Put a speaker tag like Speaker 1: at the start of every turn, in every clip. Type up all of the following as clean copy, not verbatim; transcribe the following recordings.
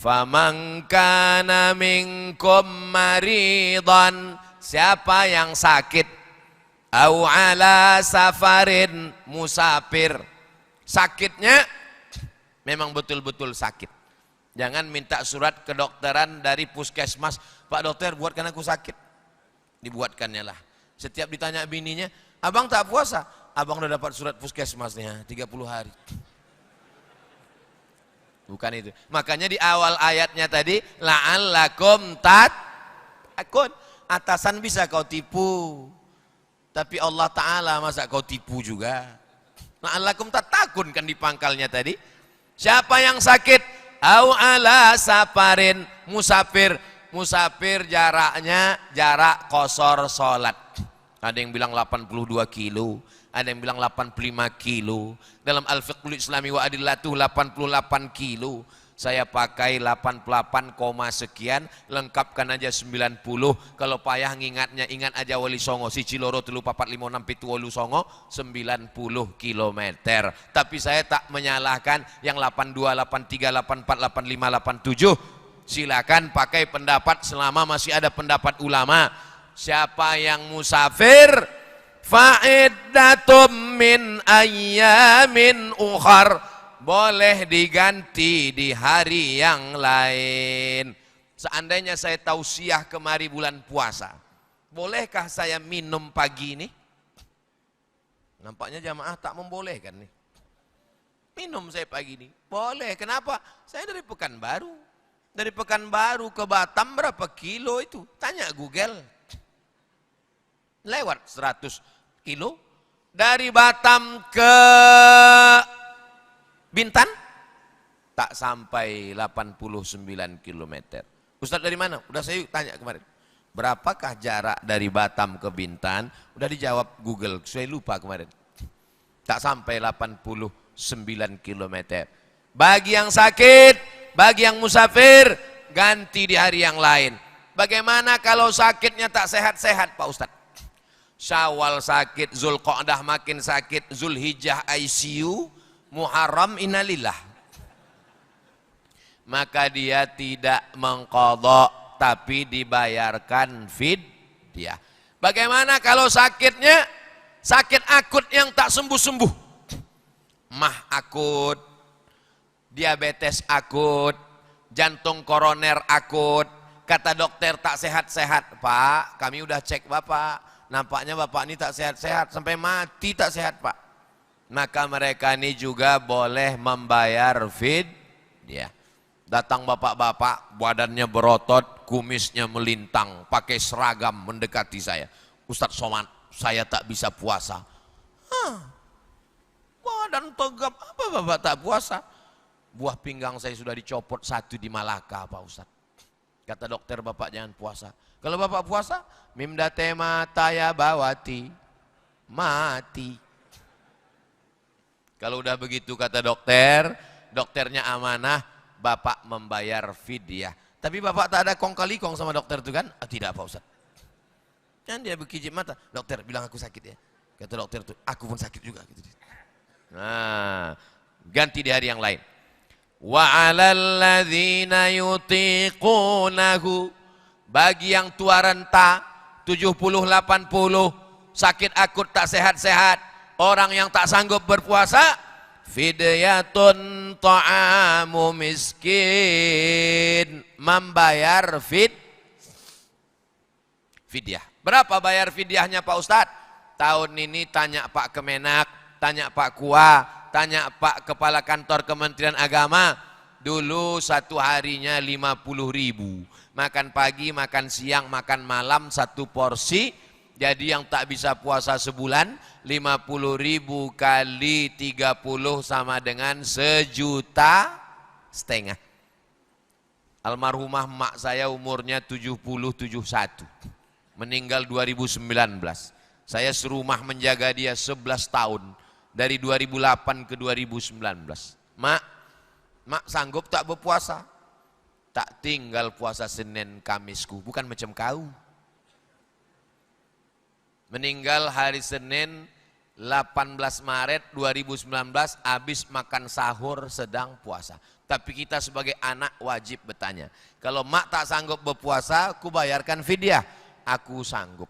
Speaker 1: Faman kana minkum maridan, siapa yang sakit, au ala safarin, musafir, sakitnya memang betul-betul sakit. Jangan minta surat kedokteran dari puskesmas, Pak dokter buatkan aku sakit. Dibuatkannya lah. Setiap ditanya bininya, abang tak puasa? Abang udah dapat surat puskesmasnya 30 hari. Bukan itu. Makanya di awal ayatnya tadi, la'allakum tattaqun. Atasan bisa kau tipu, tapi Allah Ta'ala masa kau tipu juga. La'allakum tattaqun kan di pangkalnya tadi. Siapa yang sakit, au ala safarin, musafir. Musafir jaraknya jarak qasar salat. Ada yang bilang 82 kilo, ada yang bilang 85 kilo. Dalam Al-Fiqhul Islami wa Adillatuh 88 kilo. Saya pakai 88, sekian, lengkapkan aja 90. Kalau payah ngingatnya, ingat aja Wali Songo, siji loro telu papat lima enam pitu wolu songo, 90 kilometer. Tapi saya tak menyalahkan yang 82, 83, 84, 85, 87. Silakan pakai pendapat selama masih ada pendapat ulama. Siapa yang musafir, fa'iddatum min ayyamin ukhar, boleh diganti di hari yang lain. Seandainya saya tausiah kemari bulan puasa, bolehkah saya minum pagi ini? Nampaknya jamaah tak membolehkan nih. Minum saya pagi ini, boleh. Kenapa? Saya dari Pekanbaru. Dari Pekanbaru ke Batam berapa kilo itu? Tanya Google. Lewat 100 kilo. Dari Batam ke Bintan tak sampai 89 km. Ustadz dari mana? Udah saya tanya kemarin. Berapakah jarak dari Batam ke Bintan? Udah dijawab Google, saya lupa kemarin. Tak sampai 89 km. Bagi yang sakit, bagi yang musafir, ganti di hari yang lain. Bagaimana kalau sakitnya tak sehat-sehat Pak Ustadz? Syawal sakit, Zulqa'dah makin sakit, Zulhijjah ICU, Muharram innalillah. Maka dia tidak mengqadha, tapi dibayarkan fidyah. Bagaimana kalau sakitnya sakit akut yang tak sembuh-sembuh? Mah akut, diabetes akut, jantung koroner akut. Kata dokter tak sehat-sehat. Pak, kami udah cek Bapak, nampaknya Bapak ini tak sehat-sehat, sampai mati tak sehat Pak. Maka mereka ini juga boleh membayar fidyah. Datang bapak-bapak, badannya berotot, kumisnya melintang, pakai seragam mendekati saya. Ustadz Somad, saya tak bisa puasa. Badan tegap, apa bapak tak puasa? Buah pinggang saya sudah dicopot 1 di Malaka Pak Ustadz. Kata dokter, bapak jangan puasa. Kalau bapak puasa, mimdate mataya bawati, mati. Kalau udah begitu kata dokter, dokternya amanah, bapak membayar fidyah. Tapi bapak tak ada kong kali kong sama dokter itu kan? Tidak Pak Ustadz. Kan dia berkijip mata, dokter bilang aku sakit ya. Kata dokter itu, aku pun sakit juga. Nah, ganti di hari yang lain. Wa 'alal ladzina yutiqunahu, bagi yang tua renta 70-80, sakit akut tak sehat-sehat, orang yang tak sanggup berpuasa, fidyatun ta'amu miskin, membayar fidyah. Berapa bayar fidyahnya Pak Ustadz? Tahun ini tanya Pak Kemenak, tanya Pak Kua, tanya Pak Kepala Kantor Kementerian Agama. Dulu satu harinya 50.000. Makan pagi, makan siang, makan malam 1 porsi. Jadi yang tak bisa puasa sebulan, 50.000 kali 30 sama dengan 1,5 juta. Almarhumah mak saya umurnya 70-71. Meninggal 2019. Saya serumah menjaga dia 11 tahun. Dari 2008 ke 2019. Mak sanggup tak berpuasa? Tak tinggal puasa Senin Kamisku. Bukan macam kau. Meninggal hari Senin 18 Maret 2019 habis makan sahur sedang puasa. Tapi kita sebagai anak wajib bertanya. Kalau mak tak sanggup berpuasa, aku bayarkan fidyah. Aku sanggup.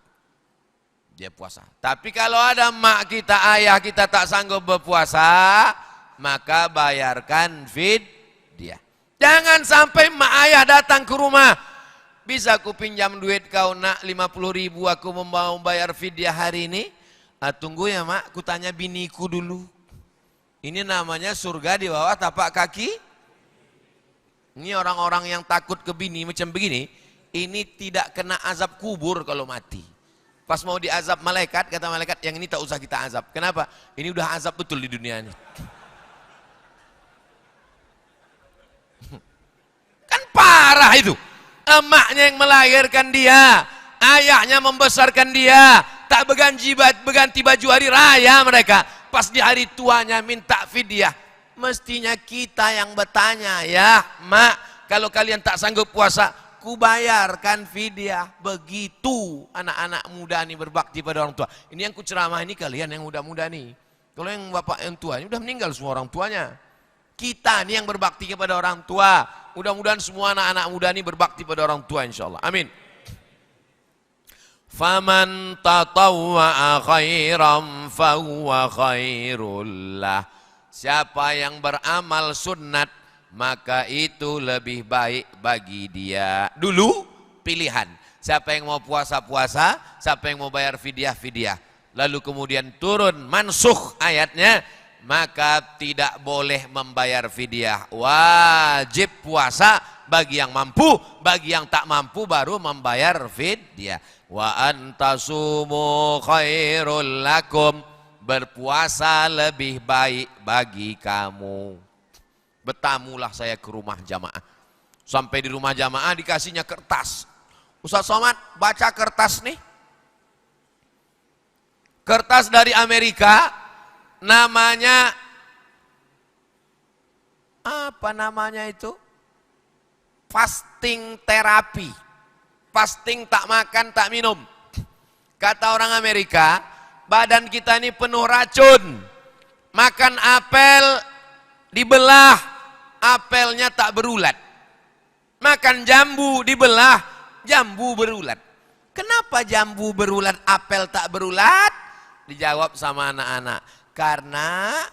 Speaker 1: Dia puasa. Tapi kalau ada mak kita, ayah kita tak sanggup berpuasa, maka bayarkan fidyah. Jangan sampai mak ayah datang ke rumah. Bisa aku pinjam duit kau nak 50.000, aku mau bayar fidyah hari ini. Tunggu ya mak, aku tanya biniku dulu. Ini namanya surga di bawah tapak kaki. Ini orang-orang yang takut ke bini macam begini, ini tidak kena azab kubur kalau mati. Pas mau diazab malaikat, kata malaikat, yang ini tak usah kita azab. Kenapa? Ini udah azab betul di dunia ini. Kan parah itu. Emaknya yang melahirkan dia, ayahnya membesarkan dia, tak berganti baju hari raya mereka. Pas di hari tuanya minta fidyah. Mestinya kita yang bertanya, ya mak, kalau kalian tak sanggup puasa, ku bayarkan fidyah. Begitu anak-anak muda ini berbakti pada orang tua. Ini yang ku ceramah ini kalian yang muda-muda nih. Kalau yang bapak yang tua ini udah meninggal semua orang tuanya. Kita nih yang berbakti kepada orang tua. Mudah-mudahan semua anak-anak muda ini berbakti pada orang tua insyaallah. Amin. Faman tatawwa'a khairan fahuwa khairul lah. Siapa yang beramal sunat, maka itu lebih baik bagi dia. Dulu pilihan. Siapa yang mau puasa-puasa, siapa yang mau bayar fidyah-fidyah. Lalu kemudian turun mansukh ayatnya, maka tidak boleh membayar fidyah. Wajib puasa bagi yang mampu, bagi yang tak mampu baru membayar fidyah. Wa antasumu khairul lakum. Berpuasa lebih baik bagi kamu. Bertamulah saya ke rumah jamaah. Sampai di rumah jamaah dikasihnya kertas. Ustaz Somad baca kertas nih. Kertas dari Amerika. Namanya apa namanya itu? Fasting terapi. Fasting tak makan tak minum. Kata orang Amerika, badan kita ini penuh racun. Makan apel dibelah, apelnya tak berulat. Makan jambu dibelah, jambu berulat. Kenapa jambu berulat, apel tak berulat? Dijawab sama anak-anak, karena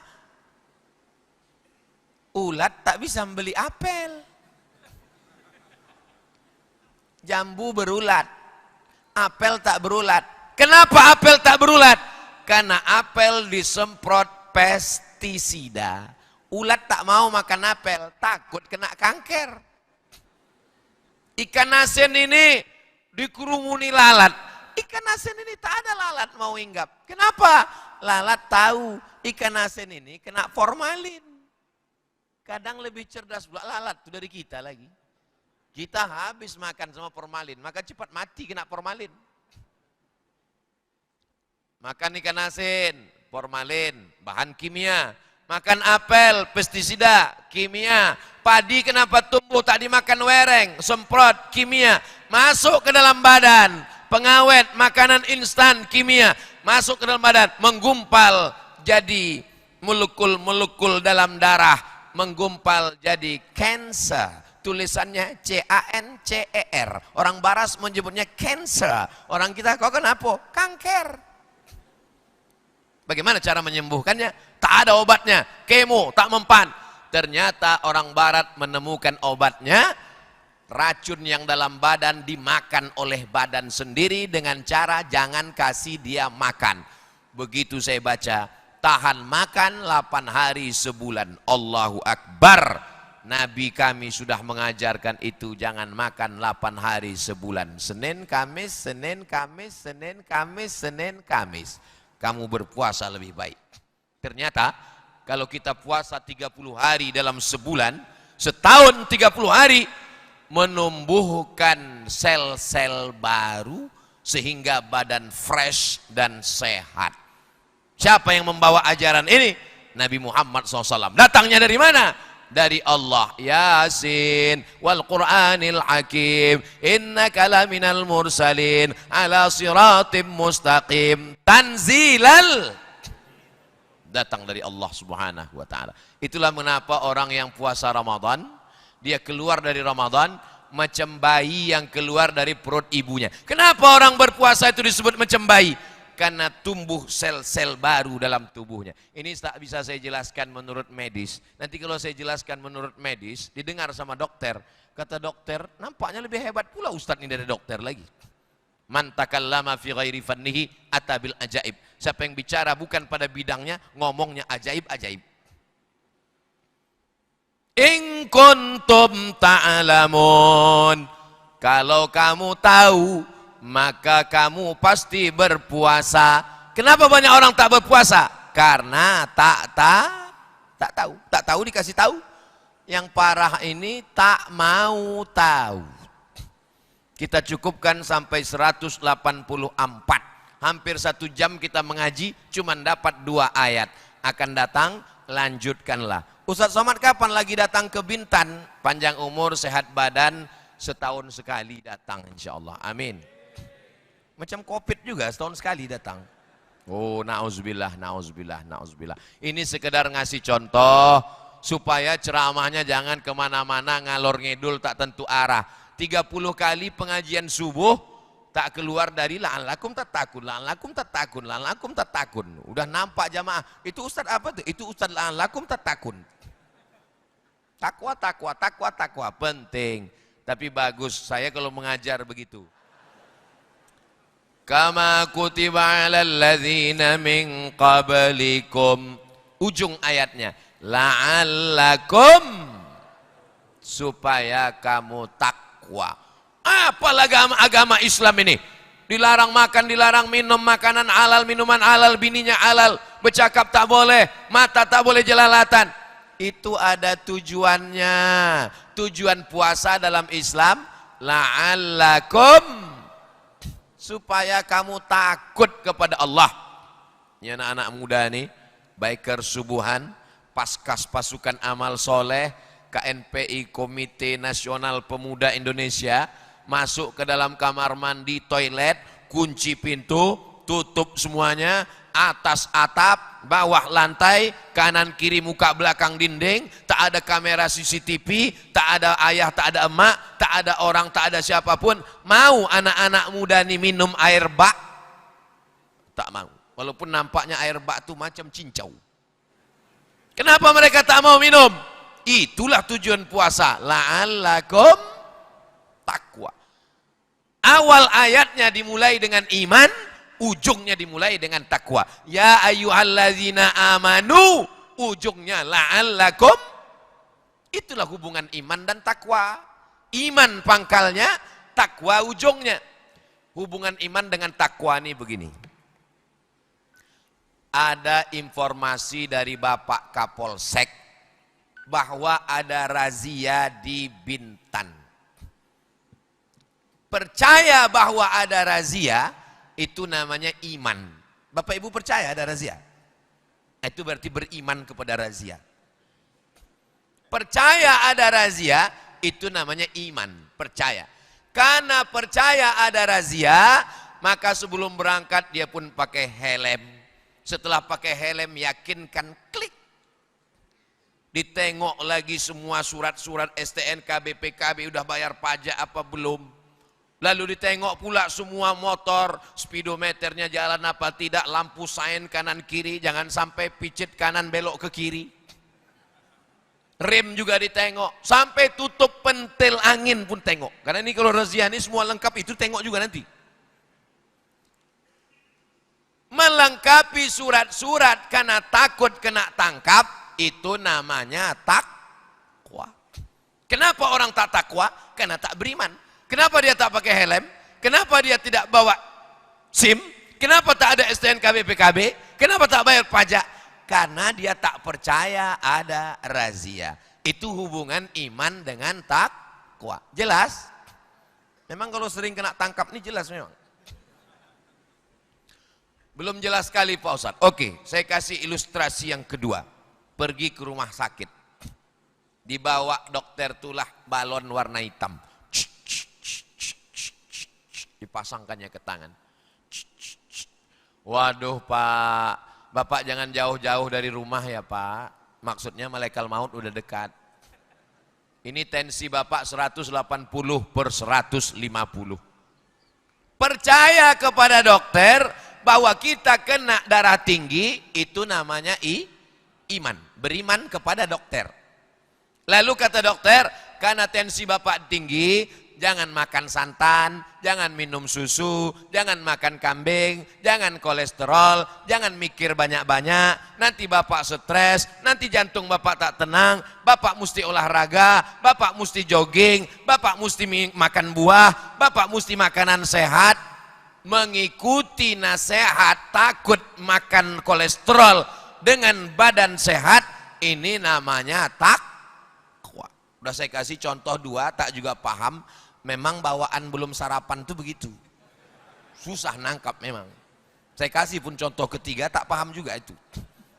Speaker 1: ulat tak bisa membeli apel. Jambu berulat, apel tak berulat. Kenapa apel tak berulat? Karena apel disemprot pestisida. Ulat tak mau makan apel, takut kena kanker. Ikan asin ini dikerumuni lalat. Ikan asin ini tak ada lalat mau hinggap. Kenapa? Lalat tahu ikan asin ini kena formalin. Kadang lebih cerdas pula lalat itu dari kita lagi. Kita habis makan sama formalin, maka cepat mati kena formalin. Makan ikan asin, formalin, bahan kimia. Makan apel, pestisida, kimia. Padi kenapa tumbuh tak dimakan wereng, semprot, kimia. Masuk ke dalam badan, pengawet, makanan instan, kimia. Masuk ke dalam badan, menggumpal jadi molekul-molekul dalam darah. Menggumpal jadi cancer. Tulisannya C-A-N-C-E-R. Orang baras menyebutnya cancer. Orang kita, kok kenapa? Kanker. Bagaimana cara menyembuhkannya? Tak ada obatnya, kemo, tak mempan. Ternyata orang barat menemukan obatnya, racun yang dalam badan dimakan oleh badan sendiri dengan cara jangan kasih dia makan. Begitu saya baca, tahan makan 8 hari sebulan. Allahu Akbar. Nabi kami sudah mengajarkan itu, jangan makan 8 hari sebulan. Senin, Kamis, Senin, Kamis, Senin, Kamis, Senin, Kamis. Kamu berpuasa lebih baik. Ternyata kalau kita puasa 30 hari dalam sebulan, setahun 30 hari, menumbuhkan sel-sel baru sehingga badan fresh dan sehat. Siapa yang membawa ajaran ini? Nabi Muhammad SAW. Datangnya dari mana? Dari Allah. Yasin wal Qur'anil Hakim, innaka laminal mursalin ala siratim mustaqim, tanzilal datang dari Allah Subhanahu wa taala. Itulah mengapa orang yang puasa Ramadan, dia keluar dari Ramadan macam bayi yang keluar dari perut ibunya. Kenapa orang berpuasa itu disebut macam bayi? Karena tumbuh sel-sel baru dalam tubuhnya. Ini tak bisa saya jelaskan menurut medis. Nanti kalau saya jelaskan menurut medis, didengar sama dokter. Kata dokter, nampaknya lebih hebat pula Ustadz ini dari dokter lagi. Man takallama fi ghairi fannihi atabil ajaib. Siapa yang bicara bukan pada bidangnya, ngomongnya ajaib-ajaib. In kuntum ta'lamun. Kalau kamu tahu, maka kamu pasti berpuasa. Kenapa banyak orang tak berpuasa? Karena tak tahu. Tak tahu dikasih tahu. Yang parah ini tak mau tahu. Kita cukupkan sampai 184. Hampir 1 jam kita mengaji, cuma dapat 2 ayat. Akan datang, lanjutkanlah. Ustaz Somad kapan lagi datang ke Bintan? Panjang umur, sehat badan, setahun sekali datang insya Allah. Amin. Macam COVID juga, setahun sekali datang. Oh, na'udzubillah, na'udzubillah, na'udzubillah. Ini sekedar ngasih contoh, supaya ceramahnya jangan kemana-mana, ngalor ngidul tak tentu arah. 30 kali pengajian subuh, tak keluar dari la'allakum tattaqun, la'allakum tattaqun, la'allakum tattaqun. Udah nampak jamaah, itu Ustaz apa tuh? Itu Ustaz la'allakum tattaqun. Takwa, takwa, takwa, takwa, penting. Tapi bagus, saya kalau mengajar begitu. Kama kutiba 'alal ladzina min qablikum. Ujung ayatnya, la'allakum, supaya kamu takwa. Apalagi agama Islam ini? Dilarang makan, dilarang minum makanan halal, minuman halal, bininya halal, bercakap tak boleh, mata tak boleh jelalatan. Itu ada tujuannya. Tujuan puasa dalam Islam, la'allakum, supaya kamu takut kepada Allah. Ini anak-anak muda nih, biker subuhan, paskas pasukan amal soleh, KNPI Komite Nasional Pemuda Indonesia, masuk ke dalam kamar mandi, toilet, kunci pintu, tutup semuanya, atas atap, bawah lantai, kanan kiri muka belakang dinding, tak ada kamera CCTV, tak ada ayah, tak ada emak, tak ada orang, tak ada siapapun. Mau anak-anak muda ini minum air bak? Tak mau. Walaupun nampaknya air bak itu macam cincau. Kenapa mereka tak mau minum? Itulah tujuan puasa, la'allakum takwa. Awal ayatnya dimulai dengan iman, ujungnya dimulai dengan takwa. Ya ayyuhalladzina amanu, ujungnya la'allakum. Itulah hubungan iman dan takwa. Iman pangkalnya, takwa ujungnya. Hubungan iman dengan takwa ini begini. Ada informasi dari Bapak Kapolsek bahwa ada razia di Bintan. Percaya bahwa ada razia, itu namanya iman. Bapak Ibu percaya ada razia? Itu berarti beriman kepada razia. Percaya ada razia, itu namanya iman, percaya. Karena percaya ada razia, maka sebelum berangkat dia pun pakai helm. Setelah pakai helm, yakinkan, klik. Ditengok lagi semua surat-surat STNK, BPKB, udah bayar pajak apa belum. Lalu ditengok pula semua motor, speedometernya jalan apa tidak, lampu sein kanan kiri, jangan sampai picit kanan belok ke kiri. Rem juga ditengok, sampai tutup pentil angin pun tengok. Karena ini kalau razia ini semua lengkap, itu tengok juga nanti. Melengkapi surat-surat karena takut kena tangkap, itu namanya takwa. Kenapa orang tak takwa? Karena tak beriman. Kenapa dia tak pakai helm? Kenapa dia tidak bawa SIM? Kenapa tak ada STNK BPKB? Kenapa tak bayar pajak? Karena dia tak percaya ada razia. Itu hubungan iman dengan takwa. Jelas? Memang kalau sering kena tangkap ini jelas memang. Belum jelas sekali Pak Ustadz. Oke, saya kasih ilustrasi yang kedua. Pergi ke rumah sakit. Dibawa dokter tulah balon warna hitam. Dipasangkannya ke tangan. Waduh Pak, Bapak jangan jauh-jauh dari rumah ya Pak. Maksudnya malaikat maut udah dekat. Ini tensi Bapak 180/150. Percaya kepada dokter bahwa kita kena darah tinggi, itu namanya iman. Beriman kepada dokter. Lalu kata dokter, karena tensi Bapak tinggi, jangan makan santan, jangan minum susu, jangan makan kambing, jangan kolesterol, jangan mikir banyak-banyak, nanti Bapak stres, nanti jantung Bapak tak tenang, Bapak mesti olahraga, Bapak mesti jogging, Bapak mesti makan buah, Bapak mesti makanan sehat. Mengikuti nasihat takut makan kolesterol dengan badan sehat, ini namanya takwa. Udah saya kasih contoh 2, tak juga paham. Memang bawaan belum sarapan tuh begitu. Susah nangkap memang. Saya kasih pun contoh ketiga, tak paham juga itu.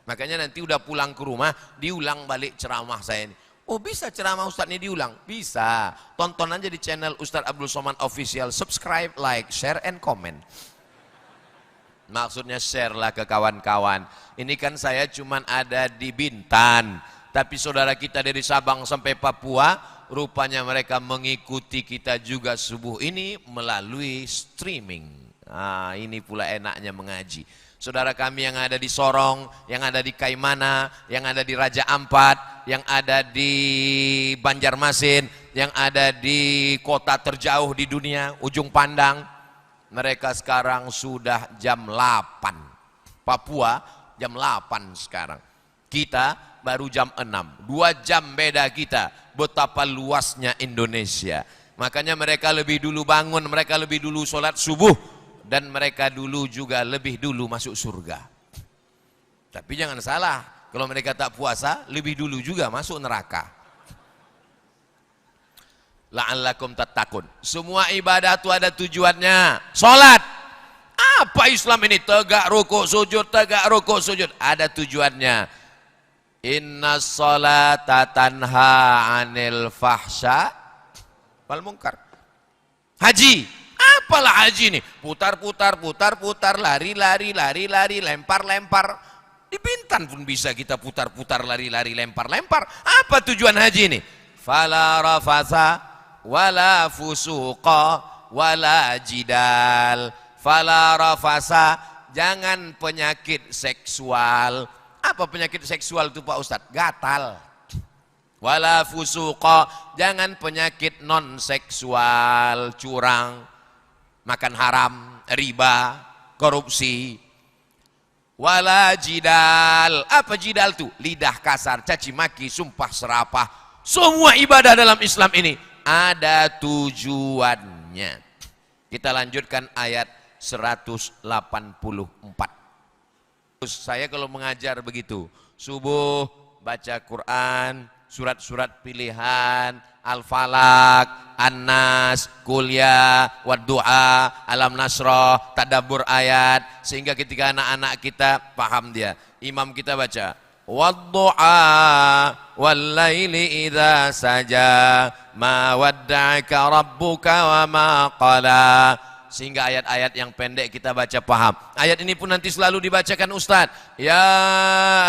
Speaker 1: Makanya nanti udah pulang ke rumah, diulang balik ceramah saya ini. Oh bisa ceramah Ustadz ini diulang? Bisa. Tonton aja di channel Ustadz Abdul Somad Official. Subscribe, like, share, and comment. Maksudnya share lah ke kawan-kawan. Ini kan saya cuman ada di Bintan. Tapi saudara kita dari Sabang sampai Papua, rupanya mereka mengikuti kita juga subuh ini melalui streaming. Nah, ini pula enaknya mengaji. Saudara kami yang ada di Sorong, yang ada di Kaimana, yang ada di Raja Ampat, yang ada di Banjarmasin, yang ada di kota terjauh di dunia, Ujung Pandang, mereka sekarang sudah jam 8. Papua jam 8 sekarang. Kita baru jam 6. 2 jam beda kita. Betapa luasnya Indonesia. Makanya mereka lebih dulu bangun, mereka lebih dulu sholat subuh. Dan mereka dulu juga lebih dulu masuk surga. Tapi jangan salah, kalau mereka tak puasa, lebih dulu juga masuk neraka. La'allakum tattaqun. Semua ibadah itu ada tujuannya. Sholat. Apa Islam ini? Tegak rukuk sujud, tegak rukuk sujud. Ada tujuannya. Inna sholata tanha anil fahsya wal munkar. Haji. Apalah haji ini? Putar-putar, putar-putar, lari-lari, lari-lari, lempar-lempar. Di Bintan pun bisa kita putar-putar, lari-lari, lempar-lempar. Apa tujuan haji ini? Fala rafatha wala fusuqa wala jidal. Fala rafatha, jangan penyakit seksual. Apa penyakit seksual itu Pak Ustadz? Gatal. Wala fusuqa, jangan penyakit non seksual, curang, makan haram, riba, korupsi. Wala jidal. Apa jidal itu? Lidah kasar, caci maki, sumpah serapah. Semua ibadah dalam Islam ini ada tujuannya. Kita lanjutkan ayat 184. Saya kalau mengajar begitu, subuh baca Quran, surat-surat pilihan, Al-Falaq, An-Nas, Kuliah, Wad-Du'a, Alam Nasrah, tadabbur ayat, sehingga ketika anak-anak kita paham dia. Imam kita baca, Wad-Du'a wal-laili idza saja ma wadda'aka rabbuka wa ma qala. Sehingga ayat-ayat yang pendek kita baca paham. Ayat ini pun nanti selalu dibacakan Ustaz. Ya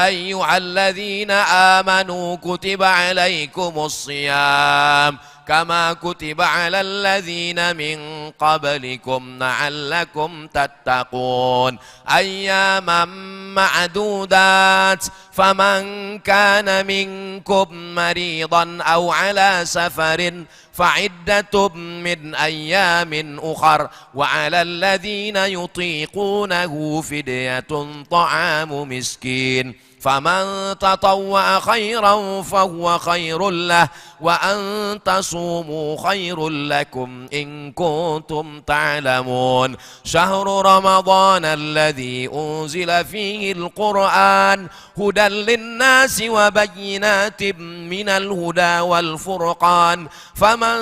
Speaker 1: ayyuhalladzina amanu kutiba alaikumus shiyam kama kutiba alal ladzina min qablikum la'allakum tattaqun. Ayyaman ma'dudat faman kana minkum maridan aw ala safarin فعدة من أيام أخر وعلى الذين يطيقونه فدية طعام مسكين فمن تطوع خيرا فهو خير له وأن تصوموا خير لكم إن كنتم تعلمون شهر رمضان الذي أنزل فيه القرآن هدى للناس وبينات من الهدى والفرقان فمن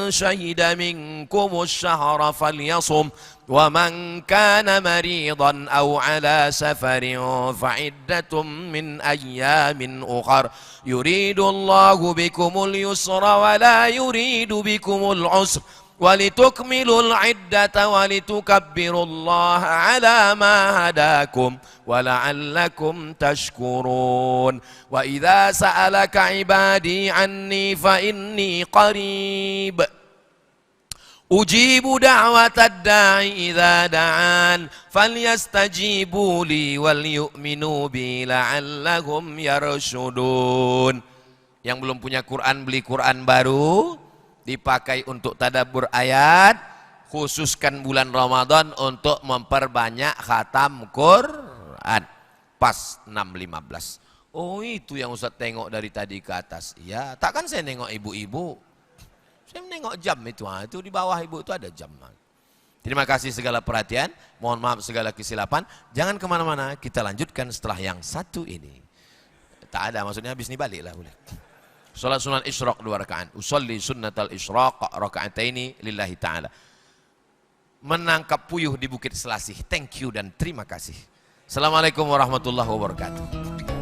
Speaker 1: شهد منكم الشهر فليصم ومن كان مريضا أو على سفر فعدة من أيام أخر يريد الله بكم اليسر ولا يريد بكم العسر walitukmilul iddata walitukabbirullaha ala ma hadakum wala'allakum tashkurun. Wa idza sa'alaka ibadi anni fa inni qarib ujibu da'watad da'i idza da'an falyastajibu li wal yu'minu bi la'allahum yarshudun. Yang belum punya Quran, beli Quran baru, dipakai untuk tadabbur ayat, khususkan bulan Ramadan untuk memperbanyak khatam Quran. Pas 6.15. Oh, itu yang Ustaz tengok dari tadi ke atas. Iya, takkan saya nengok ibu-ibu. Saya menengok jam itu. Itu di bawah ibu itu ada jam. Terima kasih segala perhatian. Mohon maaf segala kesilapan. Jangan kemana-mana. Kita lanjutkan setelah yang satu ini. Tak ada, maksudnya habis ini balik lah boleh. Salat sunat isyraq 2 rakaat. Usolli sunnatal isyraq raka'ataini lillahi ta'ala. Menangkap puyuh di Bukit Selasih. Thank you dan terima kasih. Assalamualaikum warahmatullahi wabarakatuh.